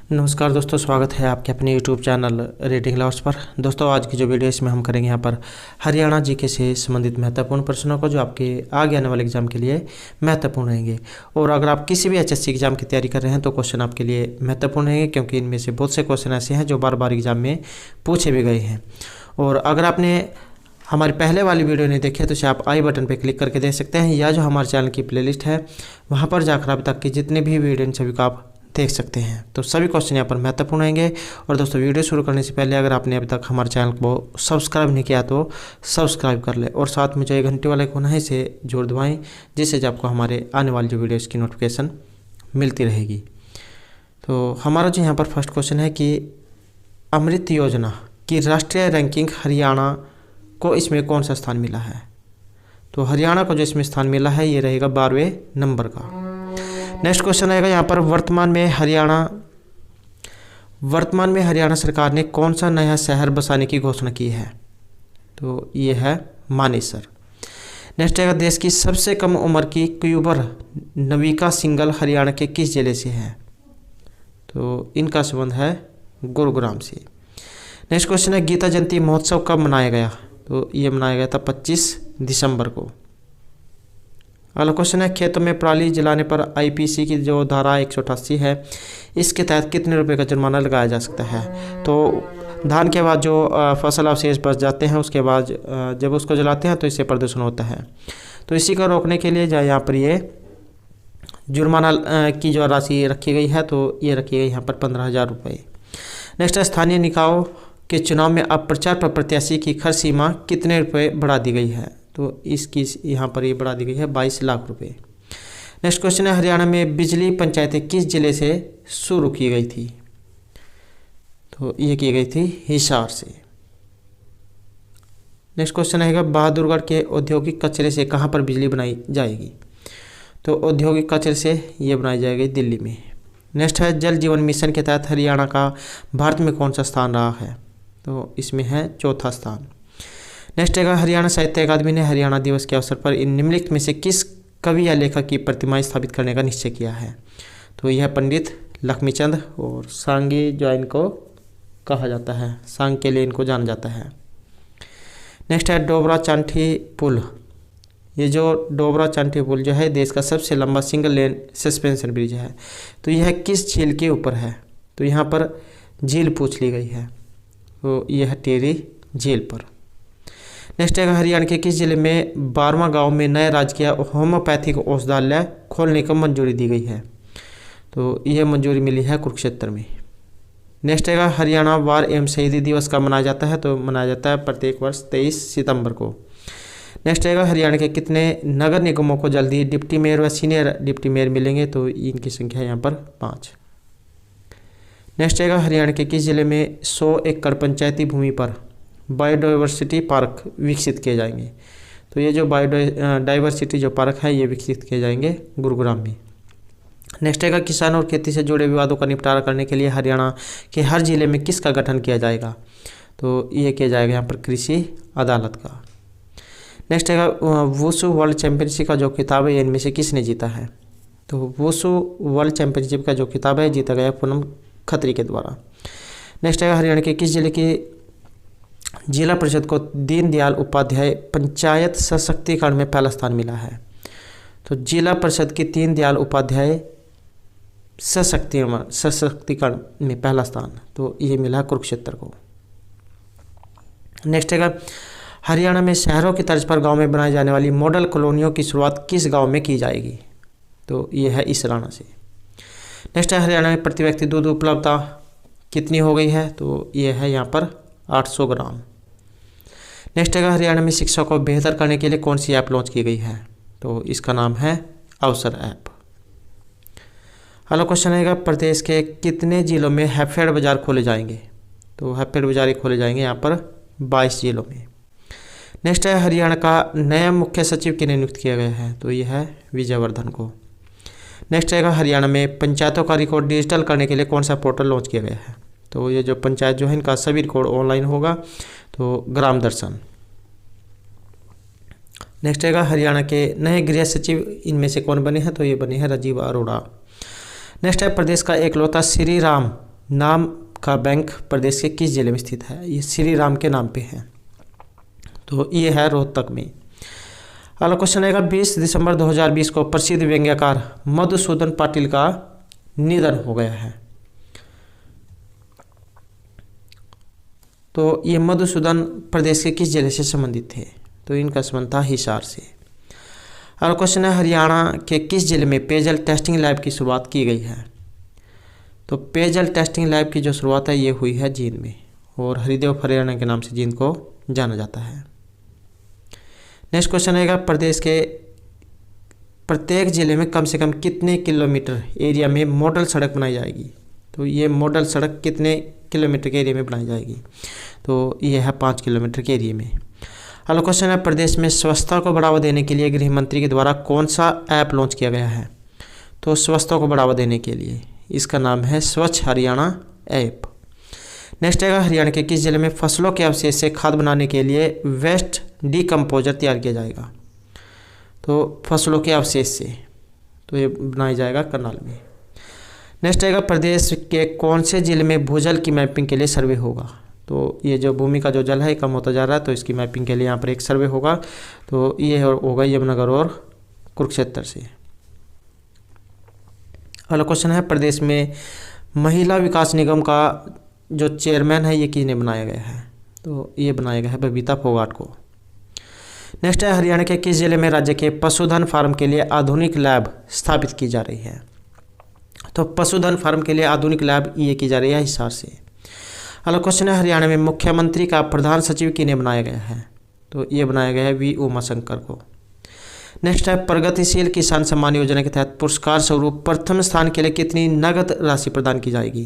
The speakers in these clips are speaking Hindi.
नमस्कार दोस्तों, स्वागत है आपके अपने यूट्यूब चैनल रीडिंग लवर्स पर। दोस्तों, आज की जो वीडियो इसमें हम करेंगे यहाँ पर हरियाणा जीके से संबंधित महत्वपूर्ण प्रश्नों को, जो आपके आगे आने वाले एग्जाम के लिए महत्वपूर्ण रहेंगे। और अगर आप किसी भी एचएससी एग्जाम की तैयारी कर रहे हैं तो क्वेश्चन आपके लिए महत्वपूर्ण रहेंगे, क्योंकि इनमें से बहुत से क्वेश्चन ऐसे हैं जो बार बार एग्जाम में पूछे भी गए हैं। और अगर आपने हमारी पहले वाली वीडियो नहीं देखी है तो इसे आप आई बटन पर क्लिक करके देख सकते हैं, या जो हमारे चैनल की प्लेलिस्ट है वहाँ पर जाकर अभी तक के जितने भी वीडियो इन सभी को आप देख सकते हैं। तो सभी क्वेश्चन यहाँ पर महत्वपूर्ण रहेंगे। और दोस्तों, वीडियो शुरू करने से पहले अगर आपने अभी तक हमारे चैनल को सब्सक्राइब नहीं किया तो सब्सक्राइब कर ले, और साथ में जो ये घंटे वाला आइकन है इसे जोड़ दबाएं, जिससे आपको हमारे आने वाली जो वीडियोस की नोटिफिकेशन मिलती रहेगी। तो हमारा जो यहाँ पर फर्स्ट क्वेश्चन है कि अमृत योजना की राष्ट्रीय रैंकिंग हरियाणा को इसमें कौन सा स्थान मिला है। तो हरियाणा को जो इसमें स्थान मिला है ये रहेगा 12वें नंबर का। नेक्स्ट क्वेश्चन आएगा यहाँ पर, वर्तमान में हरियाणा सरकार ने कौन सा नया शहर बसाने की घोषणा की है। तो ये है मानेसर। नेक्स्ट आएगा, देश की सबसे कम उम्र की क्यूबर नविका सिंगल हरियाणा के किस जिले से है। तो इनका संबंध है गुरुग्राम से। नेक्स्ट क्वेश्चन है, गीता जयंती महोत्सव कब मनाया गया। तो ये मनाया गया था 25 दिसंबर को। अगला क्वेश्चन है, खेतों में पराली जलाने पर आईपीसी की जो धारा 188 है, इसके तहत कितने रुपए का जुर्माना लगाया जा सकता है। तो धान के बाद जो फसल अवशेष बच जाते हैं, उसके बाद जब उसको जलाते हैं तो इससे प्रदूषण होता है। तो इसी को रोकने के लिए यहाँ पर ये जुर्माना की जो राशि रखी गई है, तो ये रखी गई यहाँ पर 15,000 रुपये। नेक्स्ट है, स्थानीय निकायों के चुनाव में अब प्रचार पर प्रत्याशी की खर्च सीमा कितने रुपये बढ़ा दी गई है। तो इसकी यहाँ पर ये बढ़ा दी गई है 22 लाख रुपए। नेक्स्ट क्वेश्चन है, हरियाणा में बिजली पंचायतें किस जिले से शुरू की गई थी। तो ये की गई थी हिसार से। नेक्स्ट क्वेश्चन है, बहादुरगढ़ के औद्योगिक कचरे से कहाँ पर बिजली बनाई जाएगी। तो औद्योगिक कचरे से ये बनाई जाएगी दिल्ली में। नेक्स्ट है, जल जीवन मिशन के तहत हरियाणा का भारत में कौन सा स्थान रहा है। तो इसमें है 4था स्थान। नेक्स्ट है, हरियाणा साहित्य अकादमी ने हरियाणा दिवस के अवसर पर इन निम्नलिखित में से किस कवि या लेखक की प्रतिमाएं स्थापित करने का निश्चय किया है। तो यह पंडित लक्ष्मीचंद और सांगी जो इनको कहा जाता है, सांग के लिए इनको जाना जाता है। नेक्स्ट है, डोबरा चांठी पुल। ये जो डोबरा चांठी पुल जो है देश का सबसे लंबा सिंगल लेन सस्पेंशन ब्रिज है। तो यह किस झील के ऊपर है। तो यहाँ पर झील पूछ ली गई है, तो यह है टेरी झील पर। नेक्स्ट है, हरियाणा के किस जिले में 12वां गांव में नए राजकीय होम्योपैथिक औषधालय खोलने को मंजूरी दी गई है। तो यह मंजूरी मिली है कुरुक्षेत्र में। नेक्स्ट है, हरियाणा वार एवं शहीदी दिवस कब मनाया जाता है। तो मनाया जाता है प्रत्येक वर्ष 23 सितंबर को। नेक्स्ट है, हरियाणा के कितने नगर निगमों को जल्दी डिप्टी मेयर व सीनियर डिप्टी मेयर मिलेंगे। तो इनकी संख्या है यहाँ पर 5। नेक्स्ट है, हरियाणा के किस जिले में 100 एकड़ पंचायती भूमि पर बायोडाइवर्सिटी पार्क विकसित किए जाएंगे। तो ये जो बायोडाइवर्सिटी जो पार्क है ये विकसित किए जाएंगे गुरुग्राम में। नेक्स्ट है, किसानों और खेती से जुड़े विवादों का निपटारा करने के लिए हरियाणा के हर जिले में किसका गठन किया जाएगा। तो ये किया जाएगा यहाँ पर कृषि अदालत का। नेक्स्ट है, वुशु वर्ल्ड चैंपियनशिप का जो खिताब है इनमें से किसने जीता है। तो वुशु वर्ल्ड चैंपियनशिप का जो खिताब है जीता गया पूनम खत्री के द्वारा। नेक्स्ट है, हरियाणा के किस जिले की जिला परिषद को दीनदयाल उपाध्याय पंचायत सशक्तिकरण में पहला स्थान मिला है। तो जिला परिषद की दीनदयाल उपाध्याय सशक्तिकरण में पहला स्थान, तो ये मिला कुरुक्षेत्र को। नेक्स्ट है, हरियाणा में शहरों की तर्ज पर गांव में बनाई जाने वाली मॉडल कॉलोनियों की शुरुआत किस गांव में की जाएगी। तो ये है इसराना से। नेक्स्ट है, हरियाणा में प्रति व्यक्ति दूध उपलब्धता कितनी हो गई है। तो ये है यहाँ पर 800 ग्राम। नेक्स्ट है, हरियाणा में शिक्षा को बेहतर करने के लिए कौन सी ऐप लॉन्च की गई है। तो इसका नाम है अवसर ऐप। अगला क्वेश्चन है, प्रदेश के कितने जिलों में हैफेड बाजार खोले जाएंगे। तो हैफेड बाजार खोले जाएंगे यहाँ पर 22 जिलों में। नेक्स्ट है, हरियाणा का नया मुख्य सचिव किन्हें नियुक्त किया गया है। तो यह है विजयवर्धन को। नेक्स्ट है, हरियाणा में पंचायतों का रिकॉर्ड डिजिटल करने के लिए कौन सा पोर्टल लॉन्च किया गया है। तो ये जो पंचायत जो है इनका सभी रिकॉर्ड ऑनलाइन होगा, तो ग्राम दर्शन। नेक्स्ट है, हरियाणा के नए गृह सचिव इनमें से कौन बने हैं। तो ये बने हैं राजीव अरोड़ा। नेक्स्ट है, प्रदेश का एकलौता श्री राम नाम का बैंक प्रदेश के किस जिले में स्थित है? ये श्री राम के नाम पे है, तो ये है रोहतक में। अगला क्वेश्चन आएगा 20 दिसंबर 2020 को प्रसिद्ध व्यंग्यकार मधुसूदन पाटिल का निधन हो गया है। तो ये मधुसूदन प्रदेश के किस जिले से संबंधित थे? तो इनका संबंध था हिसार से। अगला क्वेश्चन है हरियाणा के किस जिले में पेयजल टेस्टिंग लैब की शुरुआत की गई है? तो पेयजल टेस्टिंग लैब की जो शुरुआत है ये हुई है जींद में, और हरिदेव हरियाणा के नाम से जींद को जाना जाता है। नेक्स्ट क्वेश्चन आएगा प्रदेश के प्रत्येक जिले में कम से कम कितने किलोमीटर एरिया में मॉडल सड़क बनाई जाएगी? तो ये मॉडल सड़क कितने किलोमीटर के एरिया में बनाई जाएगी? तो ये है 5 किलोमीटर के एरिया में। अगला क्वेश्चन है प्रदेश में स्वच्छता को बढ़ावा देने के लिए गृह मंत्री के द्वारा कौन सा ऐप लॉन्च किया गया है? तो स्वच्छता को बढ़ावा देने के लिए इसका नाम है स्वच्छ हरियाणा ऐप। नेक्स्ट है हरियाणा के किस जिले में फसलों के अवशेष से खाद बनाने के लिए वेस्ट डीकम्पोजर तैयार किया जाएगा? तो फसलों के अवशेष से, तो ये बनाया जाएगा करनाल में। नेक्स्ट आएगा प्रदेश के कौन से जिले में भूजल की मैपिंग के लिए सर्वे होगा? तो ये जो भूमि का जो जल है कम होता जा रहा है, तो इसकी मैपिंग के लिए यहाँ पर एक सर्वे होगा, तो ये होगा यमुनानगर और कुरुक्षेत्र से। अगला क्वेश्चन है प्रदेश में महिला विकास निगम का जो चेयरमैन है ये किसने बनाया गया है? तो ये बनाया गया है बबीता फोगाट को। नेक्स्ट है हरियाणा के किस जिले में राज्य के पशुधन फार्म के लिए आधुनिक लैब स्थापित की जा रही है? तो पशुधन फार्म के लिए आधुनिक लैब ये की जा रही है हिसार से। अगला क्वेश्चन है हरियाणा में मुख्यमंत्री का प्रधान सचिव किन्हें बनाया गया है? तो ये बनाया गया है वी उमाशंकर को। नेक्स्ट है प्रगतिशील किसान सम्मान योजना के तहत पुरस्कार स्वरूप प्रथम स्थान के लिए कितनी नगद राशि प्रदान की जाएगी?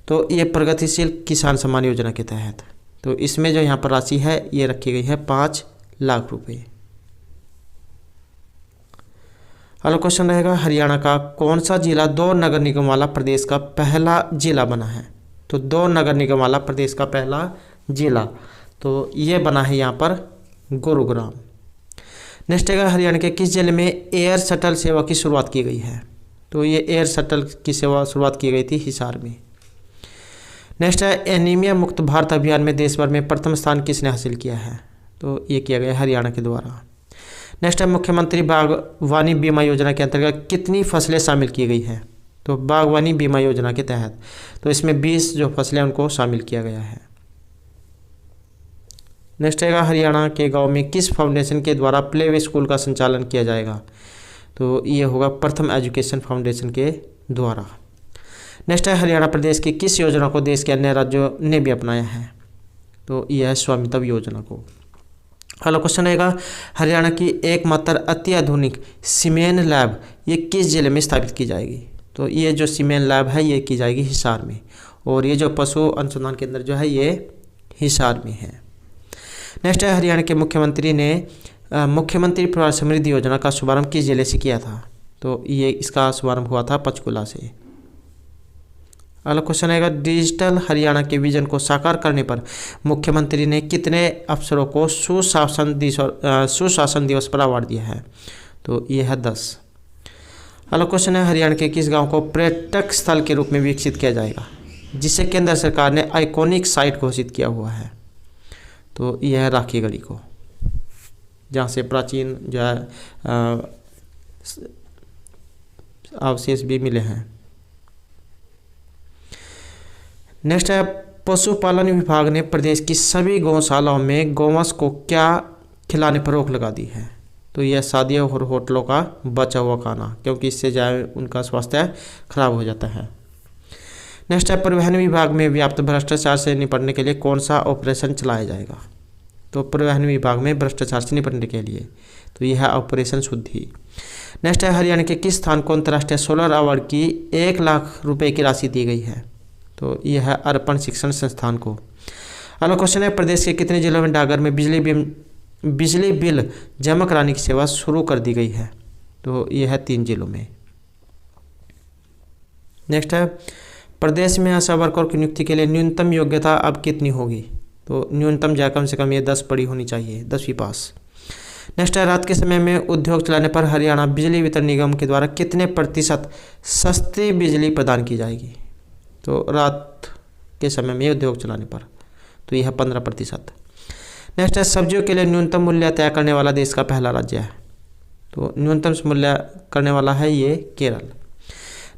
तो ये प्रगतिशील किसान सम्मान योजना के तहत, तो इसमें जो यहाँ पर राशि है ये रखी गई है 5 लाख रुपए। अगला क्वेश्चन रहेगा हरियाणा का कौन सा जिला 2 नगर निगम वाला प्रदेश का पहला जिला बना है? तो 2 नगर निगम वाला प्रदेश का पहला जिला, तो ये बना है यहाँ पर गुरुग्राम। नेक्स्ट है हरियाणा के किस जिले में एयर शटल सेवा की शुरुआत की गई है? तो ये एयर शटल की सेवा शुरुआत की गई थी हिसार में। नेक्स्ट है एनीमिया मुक्त भारत अभियान में देश भर में प्रथम स्थान किसने हासिल किया है? तो ये किया गया हरियाणा के द्वारा। नेक्स्ट है मुख्यमंत्री बागवानी बीमा योजना के अंतर्गत कितनी फसलें शामिल की गई है? तो बागवानी बीमा योजना के तहत, तो इसमें 20 जो फसलें उनको शामिल किया गया है। नेक्स्ट है हरियाणा के गांव में किस फाउंडेशन के द्वारा प्ले वे स्कूल का संचालन किया जाएगा? तो ये होगा प्रथम एजुकेशन फाउंडेशन के द्वारा। नेक्स्ट है हरियाणा प्रदेश की किस योजना को देश के अन्य राज्यों ने भी अपनाया है? तो यह है स्वामित्व योजना को। अगला क्वेश्चन रहेगा हरियाणा की एकमात्र अति आधुनिक सीमेन लैब ये किस जिले में स्थापित की जाएगी? तो ये जो सीमेन लैब है ये की जाएगी हिसार में, और ये जो पशु अनुसंधान केंद्र जो है ये हिसार में है। नेक्स्ट है हरियाणा के मुख्यमंत्री ने मुख्यमंत्री परिवार समृद्धि योजना का शुभारंभ किस जिले से किया था? तो ये इसका शुभारंभ हुआ था पंचकुला से। अगला क्वेश्चन आएगा डिजिटल हरियाणा के विजन को साकार करने पर मुख्यमंत्री ने कितने अफसरों को सुशासन दिवस पर अवार्ड दिया है? तो ये है 10। अगला क्वेश्चन है हरियाणा के किस गांव को पर्यटक स्थल के रूप में विकसित किया जाएगा जिसे केंद्र सरकार ने आइकॉनिक साइट घोषित किया हुआ है? तो यह है राखीगढ़ी को, जहाँ से प्राचीन जो है अवशेष भी मिले हैं। नेक्स्ट है पशुपालन विभाग ने प्रदेश की सभी गौशालाओं में गौवंश को क्या खिलाने पर रोक लगा दी है? तो यह शादियों और होटलों का बचा हुआ खाना, क्योंकि इससे जाए उनका स्वास्थ्य खराब हो जाता है। नेक्स्ट है परिवहन विभाग में व्याप्त भ्रष्टाचार से निपटने के लिए कौन सा ऑपरेशन चलाया जाएगा? तो परिवहन विभाग में भ्रष्टाचार से निपटने के लिए तो यह है ऑपरेशन शुद्धि। नेक्स्ट है हरियाणा के किस स्थान को अंतर्राष्ट्रीय सोलर अवार्ड की 1 लाख रुपए की राशि दी गई है? तो यह है अर्पण शिक्षण संस्थान को। अगला क्वेश्चन है प्रदेश के कितने जिलों में डाकघर में बिजली बिल जमा कराने की सेवा शुरू कर दी गई है? तो यह है 3 जिलों में। नेक्स्ट है प्रदेश में आशा वर्कर की नियुक्ति के लिए न्यूनतम योग्यता अब कितनी होगी? तो न्यूनतम या कम से कम ये 10 पढ़ी होनी चाहिए, 10वीं पास। नेक्स्ट है रात के समय में उद्योग चलाने पर हरियाणा बिजली वितरण निगम के द्वारा कितने % सस्ती बिजली प्रदान की जाएगी? तो रात के समय में उद्योग चलाने पर, तो यह 15%। नेक्स्ट है सब्जियों के लिए न्यूनतम मूल्य तय करने वाला देश का पहला राज्य है, तो न्यूनतम मूल्य करने वाला है ये केरल।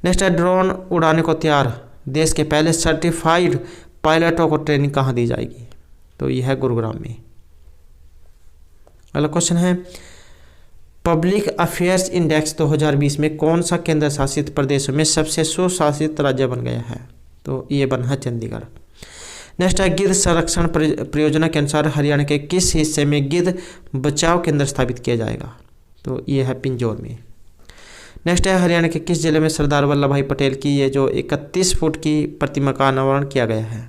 नेक्स्ट है ड्रोन उड़ाने को तैयार देश के पहले सर्टिफाइड पायलटों को ट्रेनिंग कहाँ दी जाएगी, तो यह है गुरुग्राम में। अगला क्वेश्चन है पब्लिक अफेयर्स इंडेक्स 2020 में कौन सा केंद्र शासित प्रदेशों में सबसे सुशासित राज्य बन गया है, तो ये बना है चंडीगढ़। नेक्स्ट है गिद्ध संरक्षण परियोजना के अनुसार हरियाणा के किस हिस्से में गिद्ध बचाव केंद्र स्थापित किया जाएगा, तो ये है पिंजौर में। नेक्स्ट है हरियाणा के किस जिले में सरदार वल्लभ भाई पटेल की ये जो 31 फुट की प्रतिमा का अनावरण किया गया है,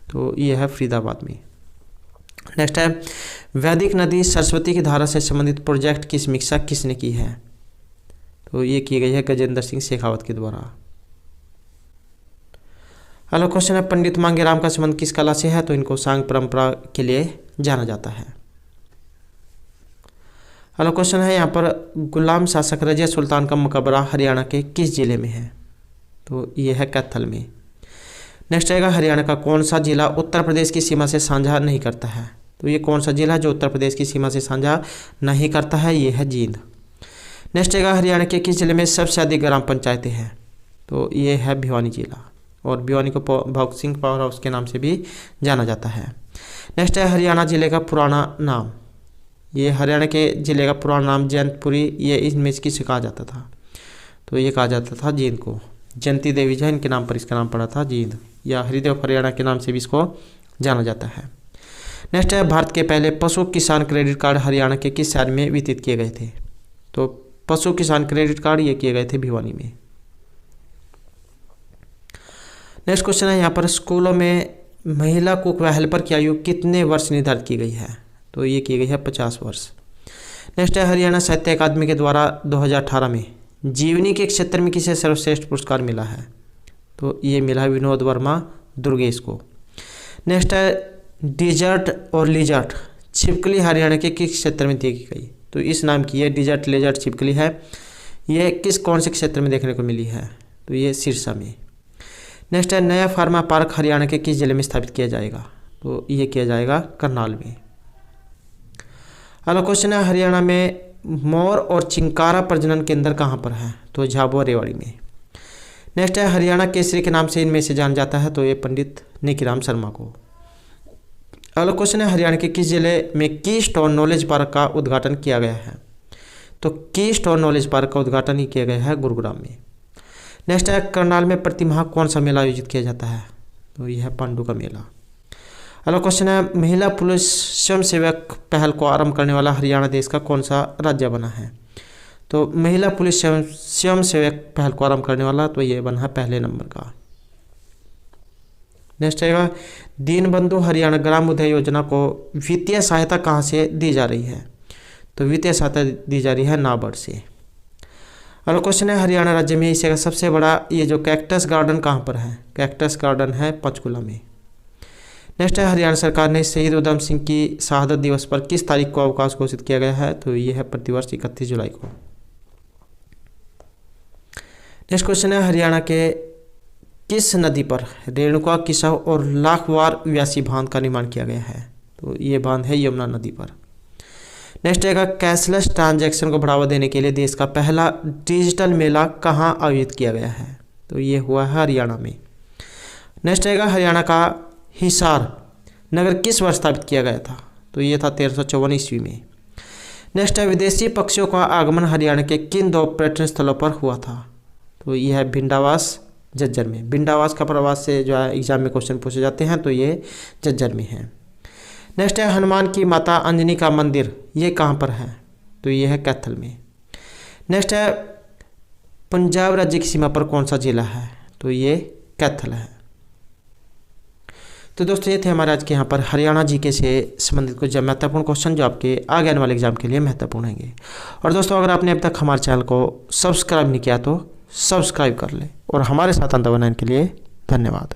तो ये है फरीदाबाद में। नेक्स्ट है वैदिक नदी सरस्वती की धारा से संबंधित प्रोजेक्ट की समीक्षा किसने की है, तो ये की गई है गजेंद्र सिंह शेखावत के द्वारा। अगला क्वेश्चन है पंडित मांगेराम का संबंध किस कला से है, तो इनको सांग परंपरा के लिए जाना जाता है। अगला क्वेश्चन है यहाँ पर गुलाम शासक रजिया सुल्तान का मकबरा हरियाणा के किस जिले में है, तो ये है कैथल में। नेक्स्ट आएगा हरियाणा का कौन सा जिला उत्तर प्रदेश की सीमा से साझा नहीं करता है, तो ये कौन सा जिला जो उत्तर प्रदेश की सीमा से साझा नहीं करता है, ये है जींद। नेक्स्ट आएगा हरियाणा के किस जिले में सबसे अधिक ग्राम पंचायतें हैं, तो ये है भिवानी जिला, और भिवानी को भगत सिंह पावर हाउस के नाम से भी जाना जाता है। नेक्स्ट है हरियाणा जिले का पुराना नाम, ये हरियाणा के जिले का पुराना नाम जयंतपुरी, ये इनमें से किसे कहा जाता था, तो ये कहा जाता था जींद को। जयंती देवी जैन के नाम पर इसका नाम पड़ा था जींद, या हरिदेव हरियाणा के नाम से भी इसको जाना जाता है। नेक्स्ट है भारत के पहले पशु किसान क्रेडिट कार्ड हरियाणा के किस शहर में वितरित किए गए थे, तो पशु किसान क्रेडिट कार्ड ये किए गए थे भिवानी में। नेक्स्ट क्वेश्चन है यहाँ पर स्कूलों में महिला कुक व हेल्पर की आयु कितने वर्ष निर्धारित की गई है, तो ये की गई है 50 वर्ष। नेक्स्ट है हरियाणा साहित्य अकादमी के द्वारा 2018 में जीवनी के क्षेत्र में किसे सर्वश्रेष्ठ पुरस्कार मिला है, तो ये मिला है विनोद वर्मा दुर्गेश को। नेक्स्ट है डिजर्ट और लिजर्ट छिपकली हरियाणा के किस क्षेत्र में देखी गई, तो इस नाम की ये डिजर्ट लिजर्ट छिपकली है, ये कौन से क्षेत्र में देखने को मिली है, तो ये सिरसा में। नेक्स्ट है नया फार्मा पार्क हरियाणा के किस जिले में स्थापित किया जाएगा, तो ये किया जाएगा करनाल में। अगला क्वेश्चन है हरियाणा में मोर और चिंकारा प्रजनन केंद्र कहाँ पर है, तो झाबुआ रेवाड़ी में। नेक्स्ट है हरियाणा केसरी के नाम से इनमें से जाना जाता है, तो ये पंडित निकीराम शर्मा को। अगला क्वेश्चन है हरियाणा के किस जिले में की स्टोन नॉलेज पार्क का उद्घाटन किया गया है, तो की स्टोन नॉलेज पार्क का उद्घाटन ही किया गया है गुरुग्राम में। नेक्स्ट है करनाल में प्रतिमाह कौन सा मेला आयोजित किया जाता है, तो यह है पांडु का मेला। अगला क्वेश्चन है महिला पुलिस स्वयंसेवक पहल को आरंभ करने वाला हरियाणा देश का कौन सा राज्य बना है, तो महिला पुलिस स्वयंसेवक पहल को आरंभ करने वाला, तो ये बना है पहले नंबर का। नेक्स्ट आएगा दीनबंधु हरियाणा ग्राम उदय योजना को वित्तीय सहायता कहाँ से दी जा रही है, तो वित्तीय सहायता दी जा रही है नाबार्ड से। अगला क्वेश्चन है हरियाणा राज्य में एशिया का सबसे बड़ा ये जो कैक्टस गार्डन कहाँ पर है, कैक्टस गार्डन है पंचकुला में। नेक्स्ट है हरियाणा सरकार ने शहीद उधम सिंह की शहादत दिवस पर किस तारीख को अवकाश घोषित किया गया है, तो ये है प्रतिवर्ष 31 जुलाई को। नेक्स्ट क्वेश्चन है हरियाणा के किस नदी पर रेणुका किसाव और लाखवार व्यासी बांध का निर्माण किया गया है, तो ये बांध है यमुना नदी पर। नेक्स्ट आएगा कैशलेस ट्रांजैक्शन को बढ़ावा देने के लिए देश का पहला डिजिटल मेला कहाँ आयोजित किया गया है, तो ये हुआ है हरियाणा में। नेक्स्ट आएगा हरियाणा का हिसार नगर किस वर्ष स्थापित किया गया था, तो ये था 1354 ईस्वी में। नेक्स्ट है विदेशी पक्षियों का आगमन हरियाणा के किन 2 पर्यटन स्थलों पर हुआ था, तो ये है भिंडावास झज्जर में। भिंडावास का प्रवास से जो है एग्जाम में क्वेश्चन पूछे जाते हैं, तो ये झज्जर में है। नेक्स्ट है हनुमान की माता अंजनी का मंदिर ये कहाँ पर है, तो ये है कैथल में। नेक्स्ट है पंजाब राज्य की सीमा पर कौन सा जिला है, तो ये कैथल है। तो दोस्तों ये थे हमारे आज के यहाँ पर हरियाणा जीके से संबंधित कुछ महत्वपूर्ण क्वेश्चन जो आपके आगे आने वाले एग्जाम के लिए महत्वपूर्ण होंगे। और दोस्तों अगर आपने अब तक हमारे चैनल को सब्सक्राइब नहीं किया तो सब्सक्राइब कर लें, और हमारे साथ अंत बनाने के लिए धन्यवाद।